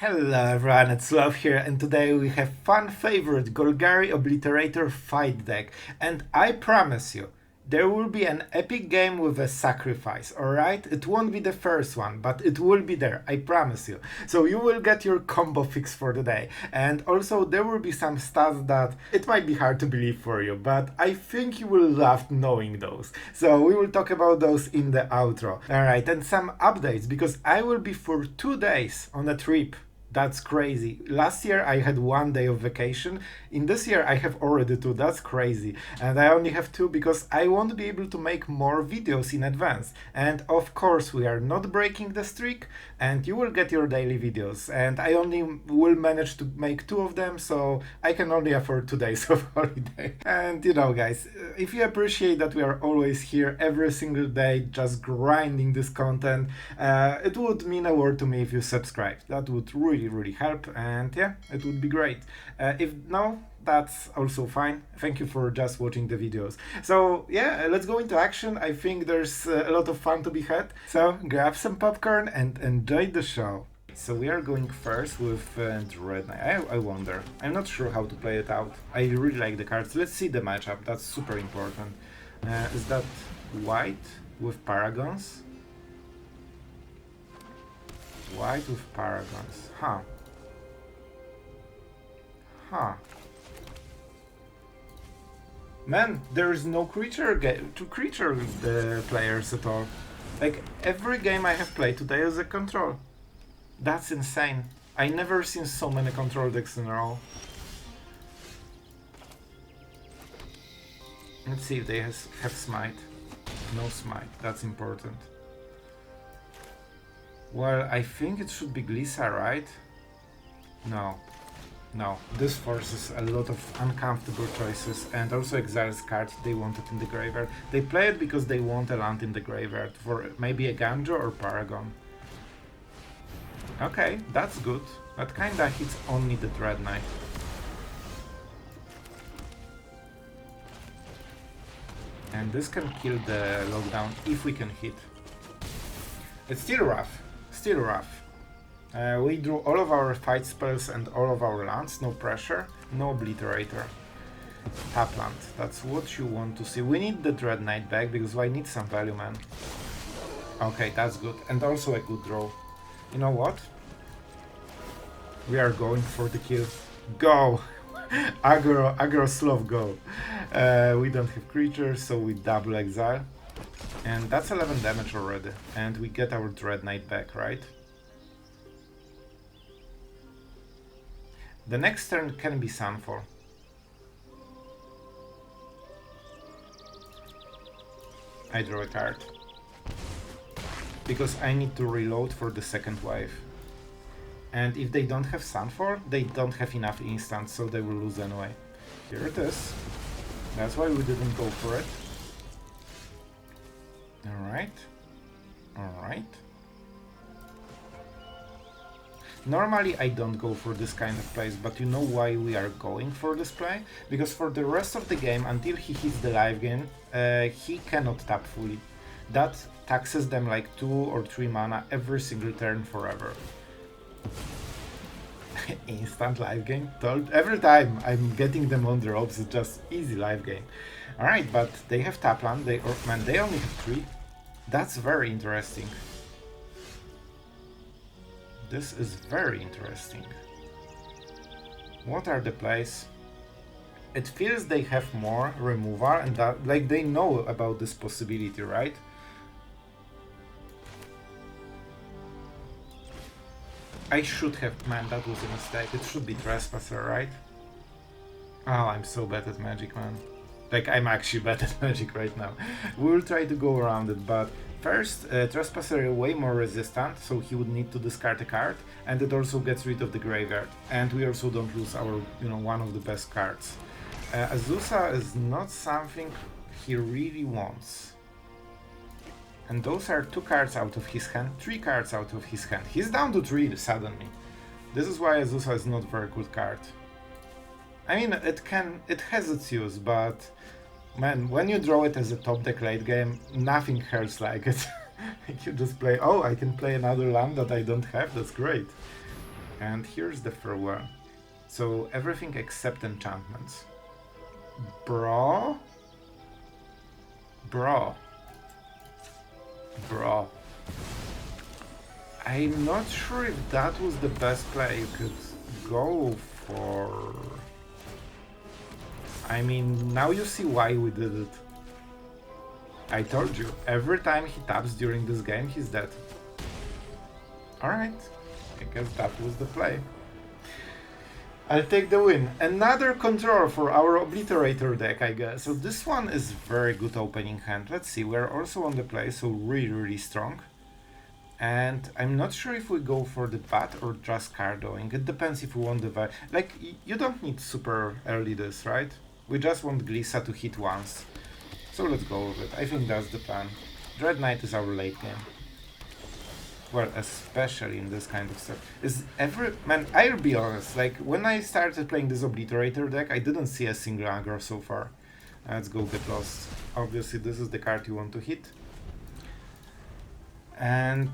Hello everyone, it's Sloth here, and today we have fan favorite Golgari Obliterator fight deck. And I promise you, there will be an epic game with a sacrifice, alright? It won't be the first one, but it will be there, I promise you. So you will get your combo fix for the day. And also there will be some stats that it might be hard to believe for you, but I think you will love knowing those. So we will talk about those in the outro. Alright, and some updates, because I will be for 2 days on a trip. That's crazy. Last year I had 1 day of vacation. In this year I have already 2. That's crazy. And I only have 2 because I won't be able to make more videos in advance. And of course we are not breaking the streak and you will get your daily videos. And I only will manage to make 2 of them, so I can only afford 2 days of holiday. And you know guys, if you appreciate that we are always here every single day just grinding this content, it would mean a word to me if you subscribe. That would really help, and yeah, it would be great. If no, that's also fine. Thank you for just watching the videos. So yeah, let's go into action. I think there's a lot of fun to be had, so grab some popcorn and enjoy the show. So we are going first with Dreadknight. I wonder, I'm not sure how to play it out. I really like the cards. Let's see the matchup, that's super important. Is that white with Paragons? White with Paragons. Huh. Man, there is no creature players at all. Like, every game I have played today is a control. That's insane. I never seen so many control decks in a row. Let's see if they have smite. No smite, that's important. Well, I think it should be Glissa, right? No, this forces a lot of uncomfortable choices, and also exiles cards they wanted in the graveyard. They play it because they want a land in the graveyard for maybe a Ganjo or Paragon. Okay, that's good. That kinda hits only the Dreadknight. And this can kill the lockdown if we can hit. It's still rough. We drew all of our fight spells and all of our lands, no pressure, no Obliterator. Tap land, that's what you want to see. We need the Dreadknight back because I need some value, man. Okay, that's good, and also a good draw. You know what? We are going for the kill. Go! Aggro Sloth, go! We don't have creatures, so we double exile. And that's 11 damage already, and we get our Dreadknight back, right? The next turn can be Sunfall. I draw a card. Because I need to reload for the second wave. And if they don't have Sunfall, they don't have enough instants, so they will lose anyway. Here it is. That's why we didn't go for it. Alright. Normally I don't go for this kind of plays, but you know why we are going for this play? Because for the rest of the game, until he hits the live gain, he cannot tap fully. That taxes them like 2 or 3 mana every single turn forever. Instant live game? Every time I'm getting them on the ropes, it's just easy live game. Alright, but they have tap land, they only have 3. That's very interesting. This is very interesting. What are the plays? It feels they have more removal and that, like, they know about this possibility, right? I should have, man, that was a mistake. It should be Trespasser, right? Oh, I'm so bad at Magic, man. Like, I'm actually bad at Magic right now. We'll try to go around it, but first, Trespasser is way more resistant, so he would need to discard a card, and it also gets rid of the graveyard. And we also don't lose our, one of the best cards. Azusa is not something he really wants. And those are 2 cards out of his hand, 3 cards out of his hand. He's down to 3 suddenly. This is why Azusa is not a very good card. I mean, it has its use, but man, when you draw it as a top deck late game, nothing hurts like it. You just play, oh, I can play another land that I don't have, that's great. And here's the farewell. So everything except enchantments. Bro? Bro. Bro. I'm not sure if that was the best play you could go for. I mean, now you see why we did it. I told you, every time he taps during this game, he's dead. Alright, I guess that was the play. I'll take the win. Another control for our Obliterator deck, I guess. So this one is very good opening hand. Let's see, we're also on the play, so really strong. And I'm not sure if we go for the bat or just carding. It depends if we want the... Like, you don't need super early this, right? We just want Glissa to hit once. So let's go with it. I think that's the plan. Dreadknight is our late game. Well, especially in this kind of stuff. Man, I'll be honest, like, when I started playing this Obliterator deck, I didn't see a single aggro so far. Let's go get lost. Obviously, this is the card you want to hit. And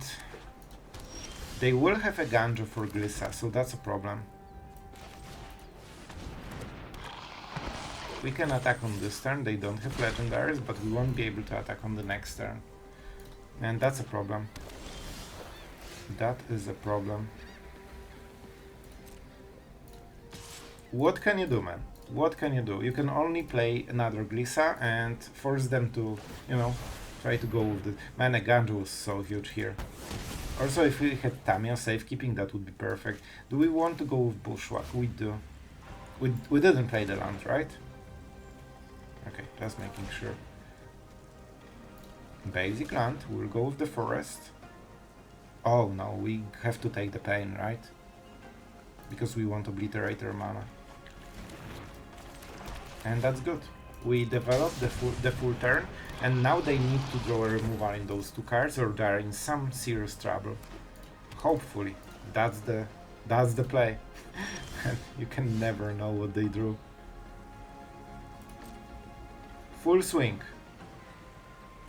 they will have a Ganjo for Glissa, so that's a problem. We can attack on this turn, they don't have legendaries, but we won't be able to attack on the next turn. And that's a problem. That is a problem. What can you do, man? What can you do? You can only play another Glissa and force them to, you know, try to go with the... Man, a Ganjo was so huge here. Also, if we had Tamiyo Safekeeping, that would be perfect. Do we want to go with Bushwhack? We do. We didn't play the land, right? Okay, just making sure. Basic land, we'll go with the forest. Oh no, we have to take the pain, right? Because we want Obliterator mana. And that's good. We developed the full turn, and now they need to draw a removal in those two cards, or they're in some serious trouble. Hopefully, that's the play. You can never know what they drew. Full swing.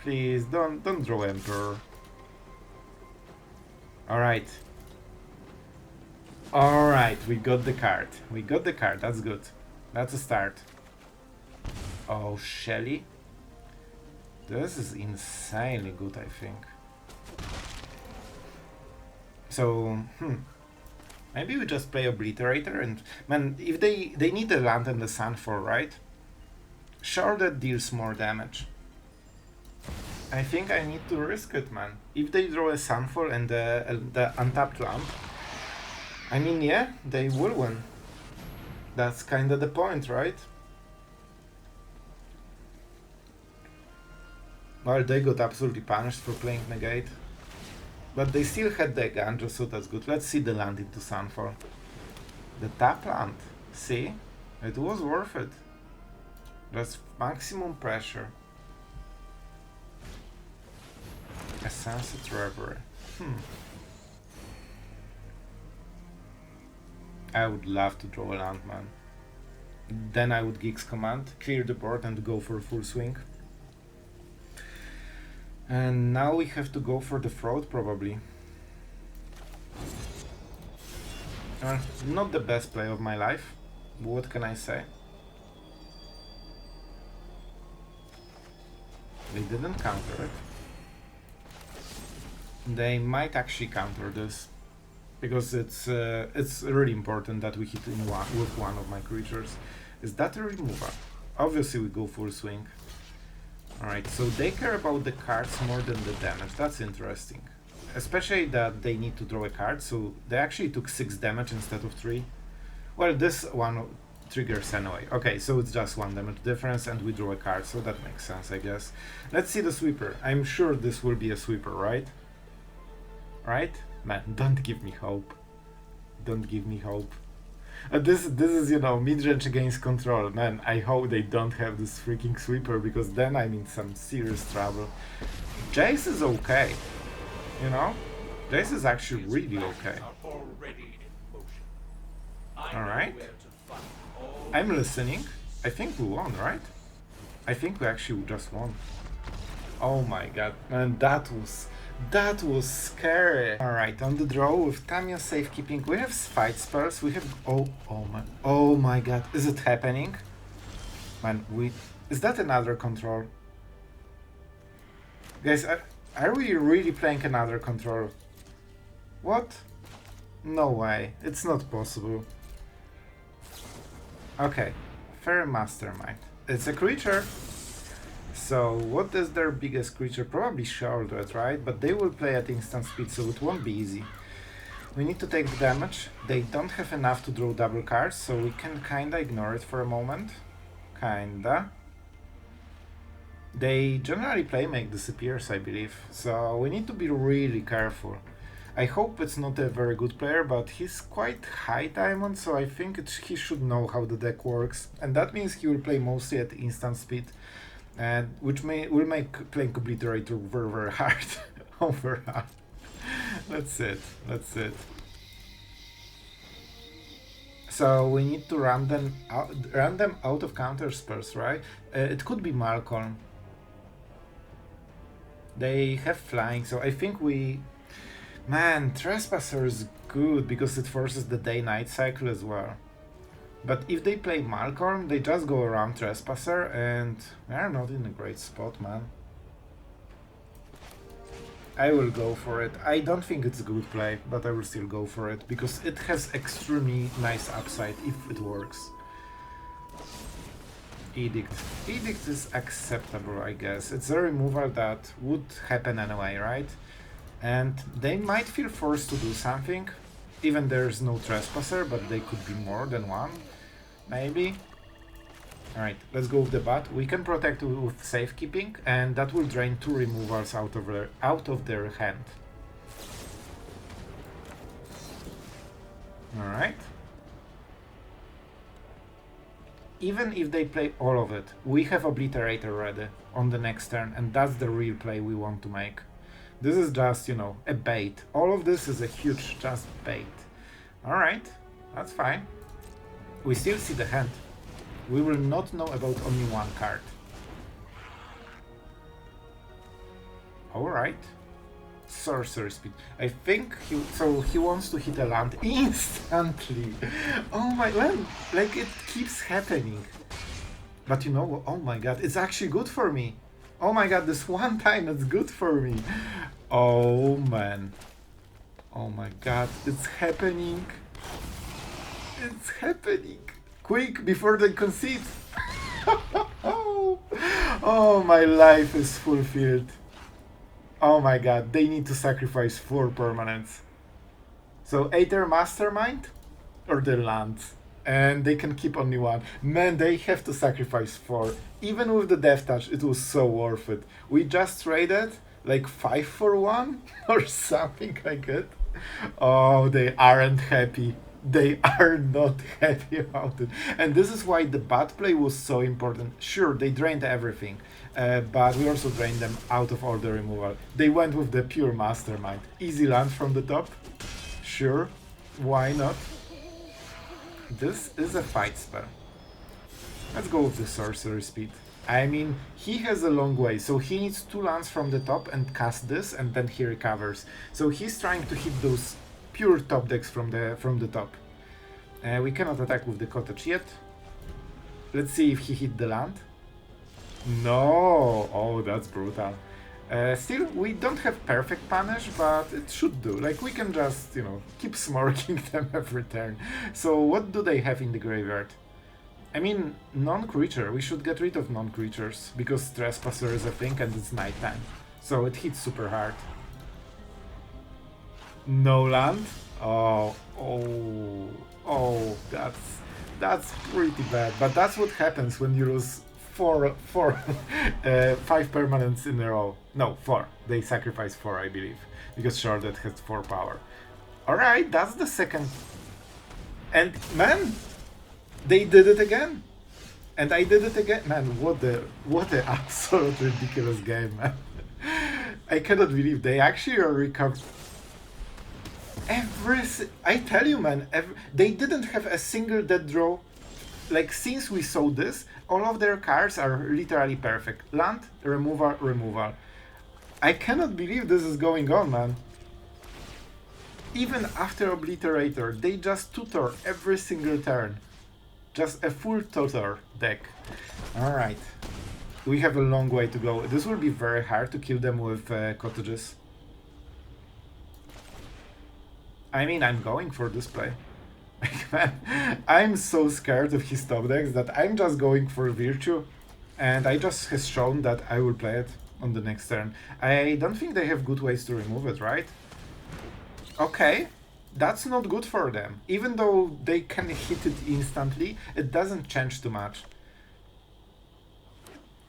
Please don't draw Emperor. Alright. Alright, we got the card. We got the card, that's good. That's a start. Oh, Shelly. This is insanely good, I think. So, maybe we just play Obliterator and... Man, if they need the land and the Sunfall, right? Sheoldred deals more damage. I think I need to risk it, man. If they draw a Sunfall and the untapped land, I mean, yeah, they will win. That's kinda the point, right? Well, they got absolutely punished for playing Negate. But they still had the Ganjo, so that's good. Let's see the land into Sunfall. The tap land. See? It was worth it. That's maximum pressure. A Sunset Reverie. I would love to draw a land, man. Then I would Geeks Command, clear the board and go for a full swing. And now we have to go for the Fraud, probably. Not the best play of my life. What can I say? They didn't counter it. They might actually counter this, because it's really important that we hit with one of my creatures. Is that a removal? Obviously we go full swing. Alright, so they care about the cards more than the damage. That's interesting. Especially that they need to draw a card, so they actually took 6 damage instead of 3. Well, this one triggers anyway. Okay, so it's just 1 damage difference and we draw a card, so that makes sense, I guess. Let's see the sweeper. I'm sure this will be a sweeper, right? Right? Man, don't give me hope. Don't give me hope. This is, you know, mid-range against control. Man, I hope they don't have this freaking sweeper, because then I'm in some serious trouble. Jace is okay. You know? Jace is actually really okay. Alright. I'm listening. I think we won, right? I think we actually just won. Oh my god. Man, that That was scary. Alright, on the draw with Tamiyo Safekeeping, we have fight spells, we have... Oh my god, is it happening? Man, is that another control? Guys, are we really playing another control? What? No way, it's not possible. Okay, Fair Mastermind. It's a creature. So, what is their biggest creature? Probably Sheoldred, right? But they will play at instant speed, so it won't be easy. We need to take the damage. They don't have enough to draw double cards, so we can kinda ignore it for a moment. Kinda. They generally play Make Disappears, I believe, so we need to be really careful. I hope it's not a very good player, but he's quite high diamond, so I think he should know how the deck works. And that means he will play mostly at instant speed, and which will make playing Obliterator very, very hard overall. That's it. So we need to run them out of counter spells, right? It could be Malcolm. They have flying, so I think we... Man, Trespasser is good because it forces the day-night cycle as well. But if they play Malcolm, they just go around Trespasser and they are not in a great spot, man. I will go for it. I don't think it's a good play, but I will still go for it because it has extremely nice upside if it works. Edict. Edict is acceptable, I guess. It's a removal that would happen anyway, right? And they might feel forced to do something. Even there's no Trespasser, but they could be more than one. Maybe. Alright, let's go with the bat. We can protect with Safekeeping, and that will drain 2 removals out of their hand. Alright. Even if they play all of it, we have Obliterator ready on the next turn, and that's the real play we want to make. This is just, you know, a bait. All of this is a huge just bait. Alright, that's fine. We still see the hand. We will not know about only one card. Alright. Sorcery speed. I think he wants to hit a land instantly. Oh my god, like it keeps happening. But you know, oh my god, it's actually good for me. Oh my god, this one time it's good for me. Oh man. Oh my god, it's happening. It's happening. Quick, before they concede. Oh, my life is fulfilled. Oh my god, they need to sacrifice 4 permanents. So Aether Mastermind or the land. And they can keep only 1. Man, they have to sacrifice 4. Even with the Death Touch, it was so worth it. We just traded like 5 for 1 or something like that. Oh, they aren't happy. They are not happy about it. And this is why the bat play was so important. Sure, they drained everything, but we also drained them out of all the removal. They went with the pure Mastermind. Easy land from the top. Sure, why not? This is a fight spell. Let's go with the sorcery speed. I mean, he has a long way, so he needs 2 lands from the top and cast this, and then he recovers. So he's trying to hit those pure top decks from the top. We cannot attack with the cottage yet. Let's see if he hit the land. No! Oh, that's brutal. Still, we don't have perfect punish, but it should do. Like, we can just, you know, keep smorking them every turn. So what do they have in the graveyard? I mean, non-creature. We should get rid of non-creatures, because Trespasser is a thing and it's nighttime. So it hits super hard. No land? Oh, that's pretty bad. But that's what happens when you lose 5 permanents in a row. No, 4. They sacrifice 4, I believe, because Sheoldred has 4 power. Alright, that's the second. And man, they did it again. And I did it again. Man, what a absolute ridiculous game, man. I cannot believe they actually are recovered. I tell you, man, they didn't have a single dead draw. Like, since we saw this, all of their cards are literally perfect. Land, removal, removal. I cannot believe this is going on, man. Even after Obliterator, they just tutor every single turn. Just a full tutor deck. Alright. We have a long way to go. This will be very hard to kill them with cottages. I mean, I'm going for this play. I'm so scared of his top decks that I'm just going for Virtue. And I just has shown that I will play it on the next turn. I don't think they have good ways to remove it, right? Okay, that's not good for them. Even though they can hit it instantly, it doesn't change too much.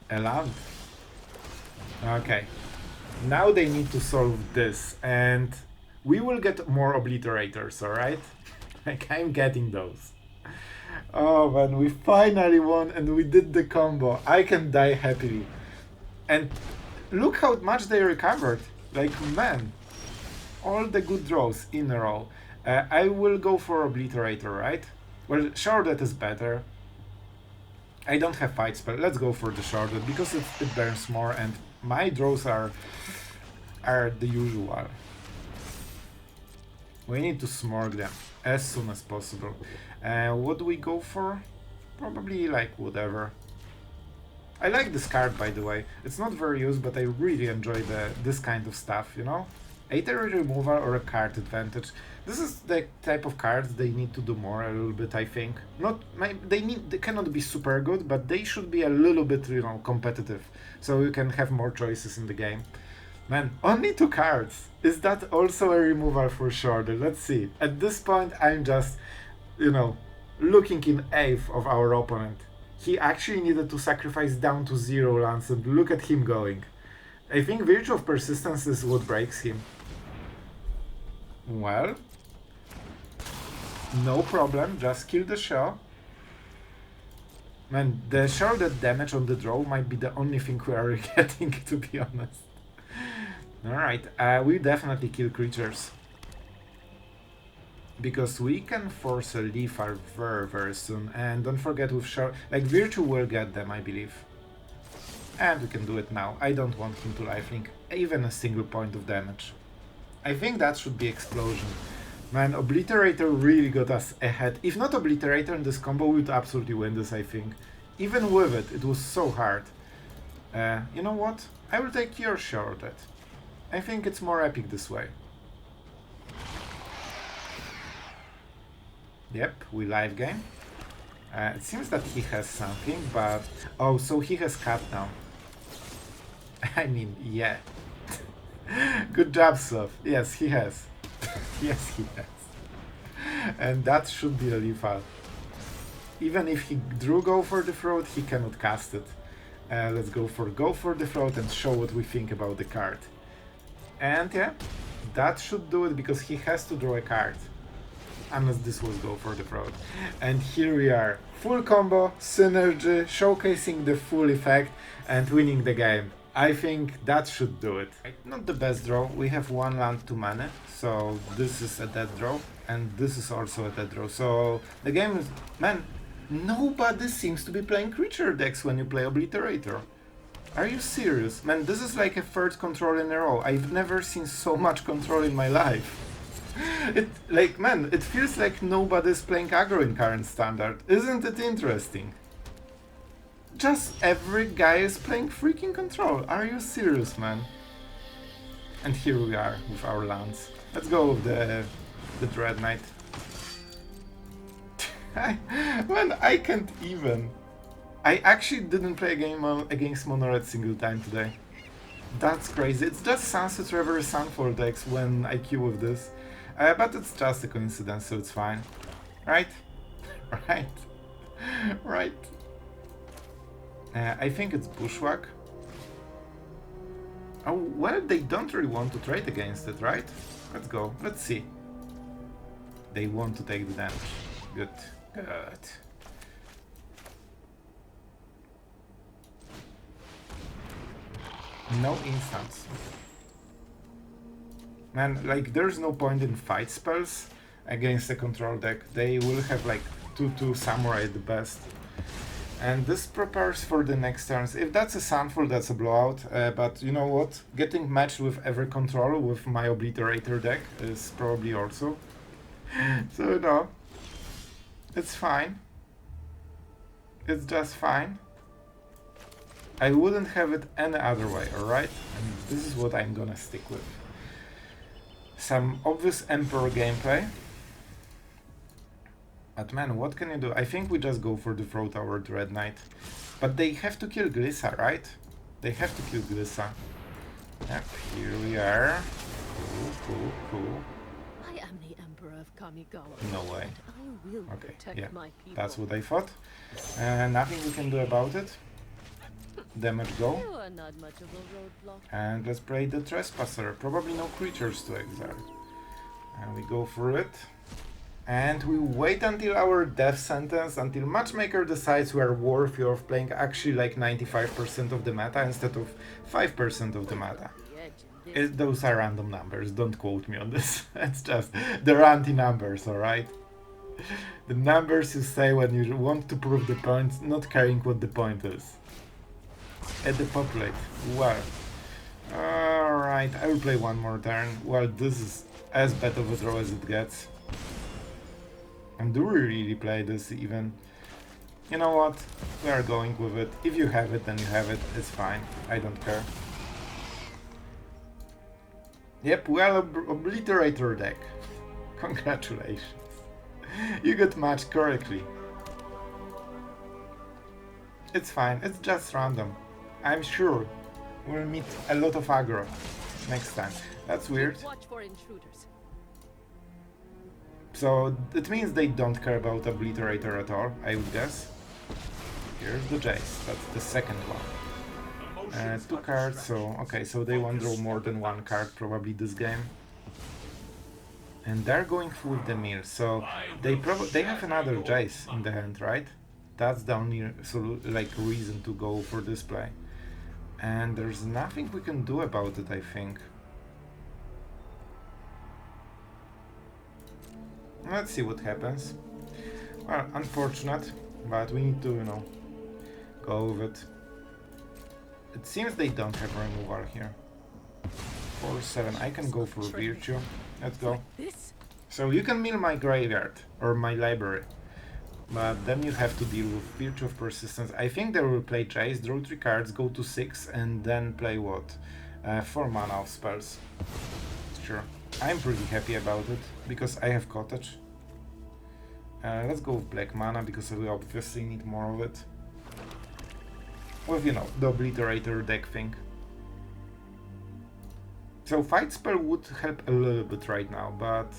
A land. Okay, now they need to solve this, and we will get more Obliterators, alright? Like, I'm getting those. Oh man, we finally won and we did the combo. I can die happily. And look how much they recovered. Like, man. All the good draws in a row. I will go for Obliterator, right? Well, Sheoldred is better. I don't have fight spell. Let's go for the Sheoldred because it burns more and my draws are the usual. We need to smorg them as soon as possible. What do we go for? Probably like whatever. I like this card, by the way. It's not very used, but I really enjoy this kind of stuff, you know? Either a removal or a card advantage. This is the type of cards they need to do more a little bit, I think. They cannot be super good, but they should be a little bit, you know, competitive, so you can have more choices in the game. Man, only 2 cards. Is that also a removal for Sheoldred? Let's see. At this point, I'm just, you know, looking in awe of our opponent. He actually needed to sacrifice down to 0 lands, and look at him going. I think Virtue of Persistence is what breaks him. Well, no problem, just kill the Shell. Man, the Sheoldred damage on the draw might be the only thing we are getting, to be honest. Alright, we definitely kill creatures. Because we can force a Lethal very, very soon. And don't forget with Sheoldred, like Virtue will get them, I believe. And we can do it now. I don't want him to lifelink even a single point of damage. I think that should be Explosion. Man, Obliterator really got us ahead. If not Obliterator in this combo, we would absolutely win this, I think. Even with it, it was so hard. You know what? I will take your Sheoldred. I think it's more epic this way. Yep, we live game. It seems that he has something, but... Oh, so he has cat now. I mean, yeah. Good job, Sloth. Yes, he has. Yes, he has. And that should be a lethal. Even if he drew Go for the Throat, he cannot cast it. Let's go for the Throat and show what we think about the card. And yeah, that should do it because he has to draw a card. Unless this was Go for the Throat. And here we are. Full combo, synergy, showcasing the full effect and winning the game. I think that should do it. Not the best draw. We have 1 land, 2 mana. So this is a dead draw. And this is also a dead draw. So the game is... Man, nobody seems to be playing creature decks when you play Obliterator. Are you serious? Man, this is like a 3rd control in a row. I've never seen so much control in my life. It feels like nobody's playing aggro in current standard. Isn't it interesting? Just every guy is playing freaking control. Are you serious, man? And here we are with our lands. Let's go with the Dreadknight. Man, I can't even. I actually didn't play a game against Mono Red single time today. That's crazy. It's just Sunset Reverie Sunfall decks when I queue with this. But it's just a coincidence, so it's fine. Right? Right. Right. I think it's Bushwhack. Oh, well, they don't really want to trade against it, right? Let's go. Let's see. They want to take the damage. Good. Good. No instants. Man, like, there's no point in fight spells against a control deck. They will have like 2/2 Samurai at the best. And this prepares for the next turns. If that's a Sunfall, that's a blowout. But you know what? Getting matched with every control with my Obliterator deck is probably also. So no, it's fine. It's just fine. I wouldn't have it any other way, alright? And this is what I'm gonna stick with. Some obvious Emperor gameplay. But man, what can you do? I think we just go for the Llanowar Dreadknight. But they have to kill Glissa, right? They have to kill Glissa. Yep, here we are. Cool. I am the Emperor of Kamigawa. No way. I will protect my people. That's what I thought. Nothing we can do about it. Damage go. You are not much of a roadblock. And let's play the Trespasser. Probably no creatures to exile. And we go for it. And we wait until our death sentence, until Matchmaker decides we are worthy of playing actually like 95% of the meta instead of 5% of the meta. Those are random numbers, don't quote me on this. It's just, they're anti-numbers, alright? The numbers you say when you want to prove the point, not caring what the point is. At the populate, well. Alright, I will play one more turn. Well, this is as bad of a draw as it gets. And do we really play this even? You know what? We are going with it. If you have it, then you have it. It's fine. I don't care. Yep, well, Obliterator deck. Congratulations. You got matched correctly. It's fine. It's just random. I'm sure we'll meet a lot of aggro next time. That's weird. Watch for intruders. So it means they don't care about Obliterator at all, I would guess. Here's the Jace, that's the second one. 2 cards, so okay, so they won't draw more than 1 card probably this game. And they're going with the Mire, so they have another Jace in the hand, right? That's the only reason to go for this play. And there's nothing we can do about it, I think. Let's see what happens. Well, unfortunate, but we need to, you know, go with it. It seems they don't have removal here. 4/7, I can go for Virtue. Let's go. So you can mill my graveyard, or my library. But then you have to deal with Virtue of Persistence. I think they will play Jace, draw 3 cards, go to 6, and then play what? 4 mana of spells. Sure. I'm pretty happy about it, because I have Cottage. Let's go with black mana, because we obviously need more of it. With, you know, the Obliterator deck thing. So Fight Spell would help a little bit right now, but...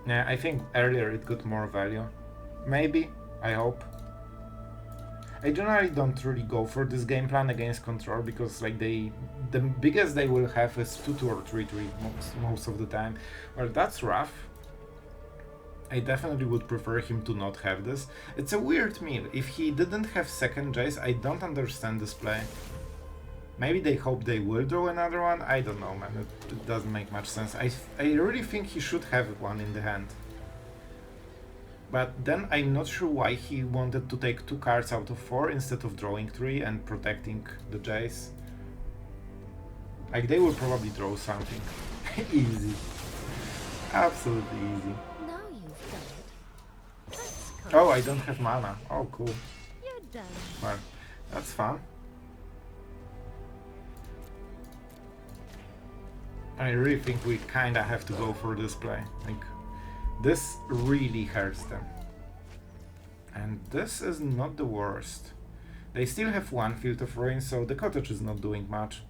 yeah, I think earlier it got more value. Maybe, I hope. I generally don't really go for this game plan against control because like the biggest they will have is 2/2 or 3/3 most of the time. Well, that's rough. I definitely would prefer him to not have this. It's a weird meal. If he didn't have second Jace, I don't understand this play. Maybe they hope they will draw another one? I don't know, man. It doesn't make much sense. I really think he should have one in the hand. But then I'm not sure why he wanted to take 2 cards out of 4 instead of drawing 3 and protecting the Jace. Like, they will probably draw something. Easy. Absolutely easy. Now you've done it. Oh, I don't have mana. Oh, cool. You're done. Well, that's fun. I really think we kinda have to go for this play. Like, this really hurts them. And this is not the worst. They still have 1 Field of Ruin, so the Cottage is not doing much.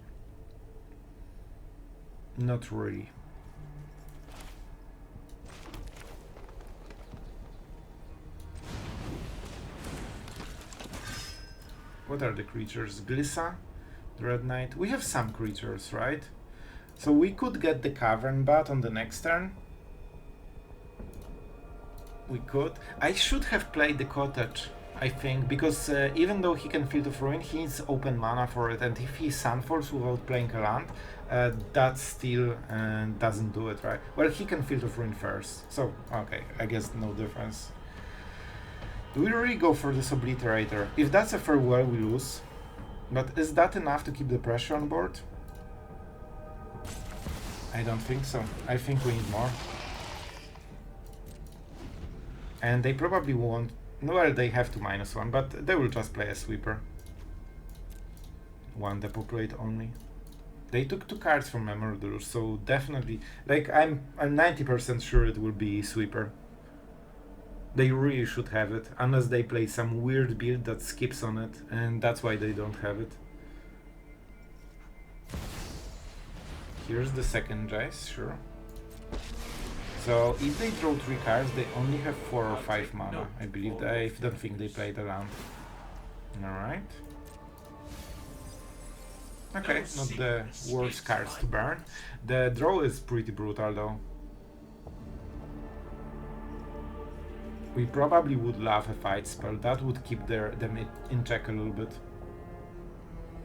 Not really. What are the creatures? Glissa? Dreadknight? We have some creatures, right? So we could get the Cavern Bat on the next turn. We could. I should have played the Cottage, I think, because even though he can Field of Ruin, he needs open mana for it, and if he Sunfalls without playing a land, that still doesn't do it, right? Well, he can Field of Ruin first, so okay, I guess no difference. Do we really go for this Obliterator? If that's a farewell, we lose. But is that enough to keep the pressure on board? I don't think so. I think we need more. And they probably won't... Well, they have to -1, but they will just play a sweeper. One depopulate only. They took 2 cards from Memory Deluge, so definitely... Like, I'm 90% sure it will be sweeper. They really should have it, unless they play some weird build that skips on it, and that's why they don't have it. Here's the second Jace, sure. So if they draw 3 cards, they only have 4 or 5 mana. I believe I don't think they played around. Alright. Okay, not the worst cards to burn. The draw is pretty brutal though. We probably would love a fight spell. That would keep them in check a little bit.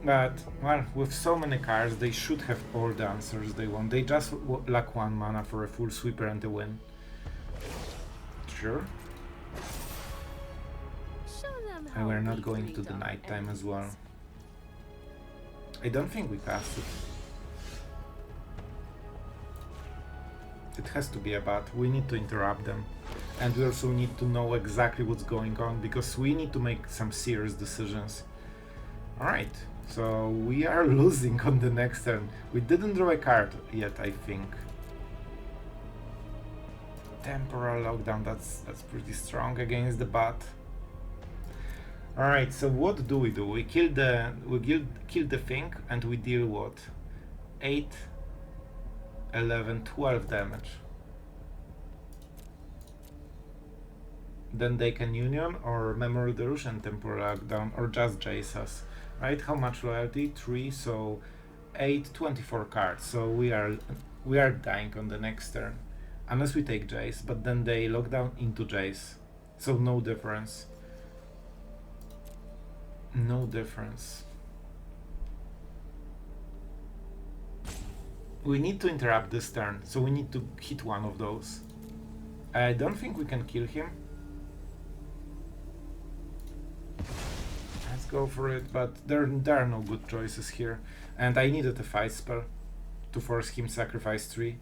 But, well, with so many cards, they should have all the answers they want. They just lack 1 mana for a full sweeper and a win. Sure. And we're not going to the nighttime as well. I don't think we cast it. It has to be a bat. We need to interrupt them. And we also need to know exactly what's going on, because we need to make some serious decisions. Alright, so we are losing on the next turn. We didn't draw a card yet, I think. Temporal lockdown, that's pretty strong against the bat. Alright, so what do? We kill the thing and we deal what? 8, 11, 12 damage. Then they can Union or Memory Deluge and Temporal Lockdown, or just Jace us. Right? How much loyalty? 3, so 8, 24 cards. So we are dying on the next turn. Unless we take Jace, but then they lock down into Jace. So no difference. No difference. We need to interrupt this turn, so we need to hit one of those. I don't think we can kill him. Let's go for it, but there are no good choices here. And I needed a fight spell to force him sacrifice 3.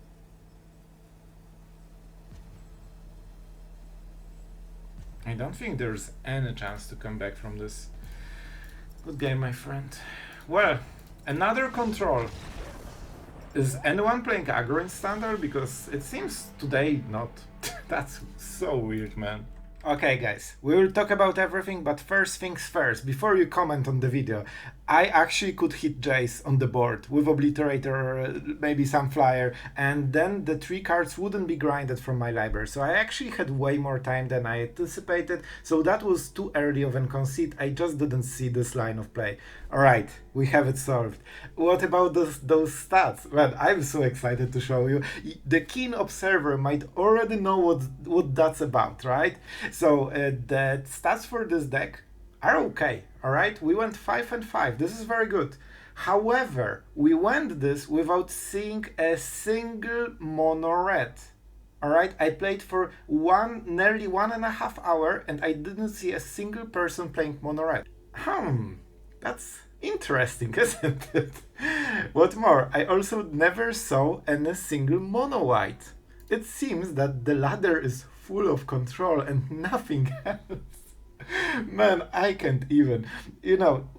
I don't think there's any chance to come back from this. Good game, my friend. Well, another control. Is anyone playing aggro in standard? Because it seems today not. That's so weird, man. Okay guys, we will talk about everything, but first things first, before you comment on the video, I actually could hit Jace on the board with Obliterator, maybe some flyer, and then the 3 cards wouldn't be grinded from my library. So I actually had way more time than I anticipated, so that was too early of a conceit. I just didn't see this line of play. Alright, we have it solved. What about those stats? Well, I'm so excited to show you. The keen observer might already know what that's about, right? So the stats for this deck are okay, alright? We went 5 and 5, this is very good. However, we went this without seeing a single mono red. Alright, I played for nearly 1.5 hours and I didn't see a single person playing mono red. That's interesting, isn't it? What more, I also never saw any single mono white. It seems that the ladder is full of control and nothing else. Man, I can't even. You know,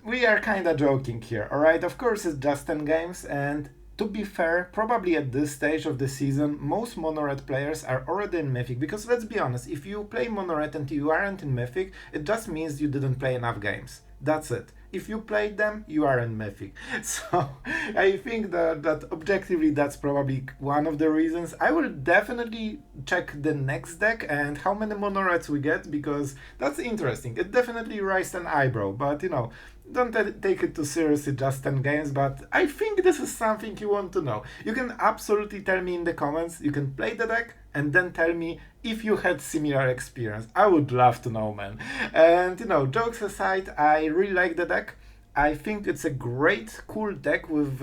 we are kinda joking here, alright? Of course it's just 10 games, and to be fair, probably at this stage of the season, most mono-red players are already in Mythic, because let's be honest, if you play mono-red and you aren't in Mythic, it just means you didn't play enough games. That's it. If you played them, you are in Mythic. So I think that objectively that's probably one of the reasons. I will definitely check the next deck and how many mono reds we get, because that's interesting. It definitely raised an eyebrow, but you know, don't take it too seriously, just 10 games, but I think this is something you want to know. You can absolutely tell me in the comments, you can play the deck and then tell me if you had similar experience. I would love to know, man. And you know, jokes aside, I really like the deck. I think it's a great, cool deck with,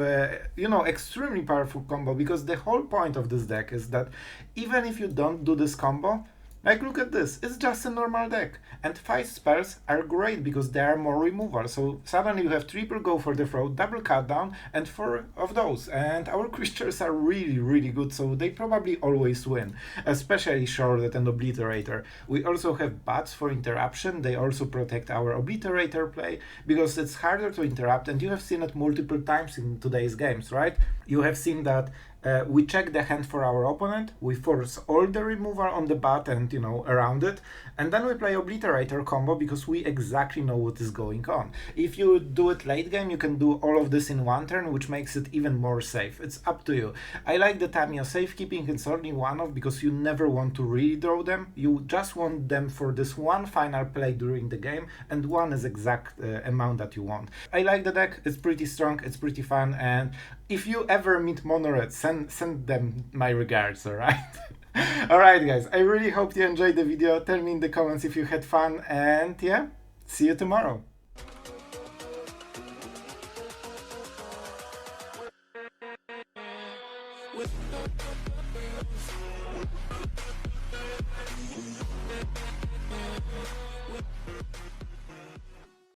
you know, extremely powerful combo, because the whole point of this deck is that even if you don't do this combo, Like, look at this, it's just a normal deck. And 5 spells are great because they are more removal, so suddenly you have triple go for the throat, double cut down, and 4 of those. And our creatures are really good, so they probably always win, especially Sheoldred and Obliterator. We also have bats for interruption, they also protect our Obliterator play, because it's harder to interrupt, and you have seen it multiple times in today's games, right? You have seen that we check the hand for our opponent, we force all the removal on the bat and, around it, and then we play Obliterator combo because we exactly know what is going on. If you do it late game, you can do all of this in one turn, which makes it even more safe. It's up to you. I like the Tamiyo Safekeeping, it's only one of, because you never want to really draw them, you just want them for this one final play during the game, and one is exact amount that you want. I like the deck, it's pretty strong, it's pretty fun, and if you ever meet Monored, send them my regards, alright? Alright guys, I really hope you enjoyed the video, tell me in the comments if you had fun, and yeah, see you tomorrow.